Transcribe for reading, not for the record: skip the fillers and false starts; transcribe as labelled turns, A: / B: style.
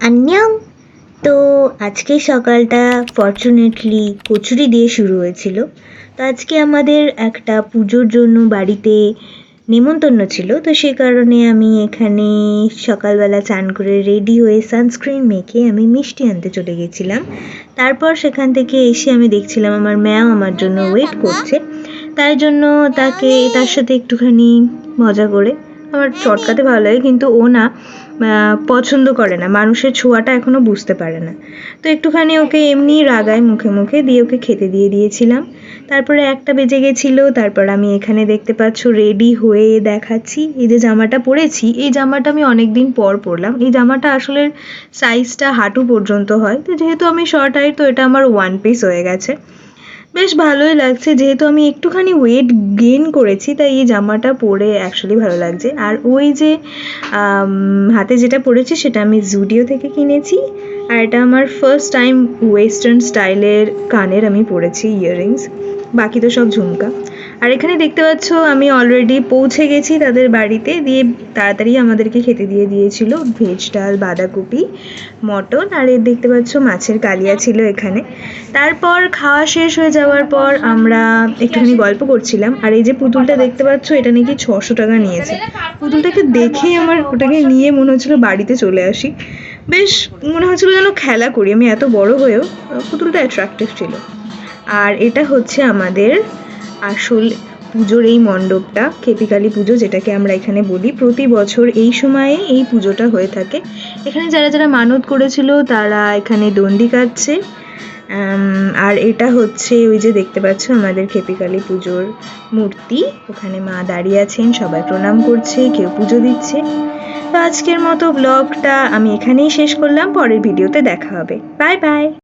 A: আন্যাং। তো আজকে সকালটা ফর্চুনেটলি কচুরি দিয়ে শুরু হয়েছিল। তো আজকে আমাদের একটা পুজোর জন্য বাড়িতে নেমন্তন্ন ছিল, তো সে কারণে আমি এখানে সকালবেলা চান করে রেডি হয়ে সানস্ক্রিন মেখে আমি মিষ্টি আনতে চলে গেছিলাম। তারপর সেখান থেকে এসে আমি দেখছিলাম আমার ম্যাও আমার জন্য ওয়েট করছে, তাই জন্য তার সাথে একটুখানি মজা করে, আমার চটকাতে ভালো লাগে কিন্তু ও না পছন্দ করে না, মানুষের ছোঁয়াটা এখনও বুঝতে পারে না। তো একটুখানি ওকে এমনি রাগায় মুখে মুখে দিয়ে ওকে খেতে দিয়ে দিয়েছিলাম। তারপরে 1টা বেজে গেছিলো। তারপর আমি এখানে দেখতে পাচ্ছ রেডি হয়ে দেখাচ্ছি এই যে জামাটা পরেছি, এই জামাটা আমি অনেক দিন পর পরলাম। এই জামাটা আসলে সাইজটা হাঁটু পর্যন্ত হয়, তো যেহেতু আমি শর্ট হাইট তো এটা আমার 1 পিস হয়ে গেছে, বেশ ভালোই লাগছে। যেহেতু আমি একটুখানি ওয়েট গেইন করেছি তাই এই জামাটা পরে অ্যাকচুয়ালি ভালো লাগছে। আর ওই যে হাতে যেটা পরেছি সেটা আমি জুডিও থেকে কিনেছি, আর এটা আমার ফার্স্ট টাইম ওয়েস্টার্ন স্টাইলের কানের আমি পরেছি ইয়াররিংস, বাকি তো সব ঝুমকা। আর এখানে দেখতে পাচ্ছ আমি অলরেডি পৌঁছে গেছি তাদের বাড়িতে, দিয়ে তাড়াতাড়ি আমাদেরকে খেতে দিয়ে দিয়েছিল ভেজ ডাল, বাঁধাকপি, মটন, আর এর দেখতে পাচ্ছ মাছের কালিয়া ছিল এখানে। তারপর খাওয়া শেষ হয়ে যাওয়ার পর আমরা একটুখানি গল্প করছিলাম। আর এই যে পুতুলটা দেখতে পাচ্ছ এটা নাকি 600 টাকা নিয়েছে। পুতুলটাকে দেখেই আমার ওটাকে নিয়ে মনে হচ্ছিলো বাড়িতে চলে আসি, বেশ মনে হচ্ছিলো যেন খেলা করি। আমি এত বড় হয়েও পুতুলটা অ্যাট্রাকটিভ ছিল। আর এটা হচ্ছে আমাদের আসল পুজোর এই মণ্ডপটা, খেপিকালী পুজো যেটাকে আমরা এখানে বলি। প্রতি বছর এই সময়ে এই পুজোটা হয়ে থাকে। এখানে যারা যারা মানত করেছিল তারা এখানে দণ্ডি কাটছে। আর এটা হচ্ছে ওই যে দেখতে পাচ্ছ আমাদের খেপিকালী পুজোর মূর্তি, ওখানে মা দাঁড়িয়ে আছেন, সবাই প্রণাম করছে, কেউ পুজো দিচ্ছে। তো আজকের মতো ব্লগটা আমি এখানেই শেষ করলাম, পরের ভিডিওতে দেখা হবে। Bye bye.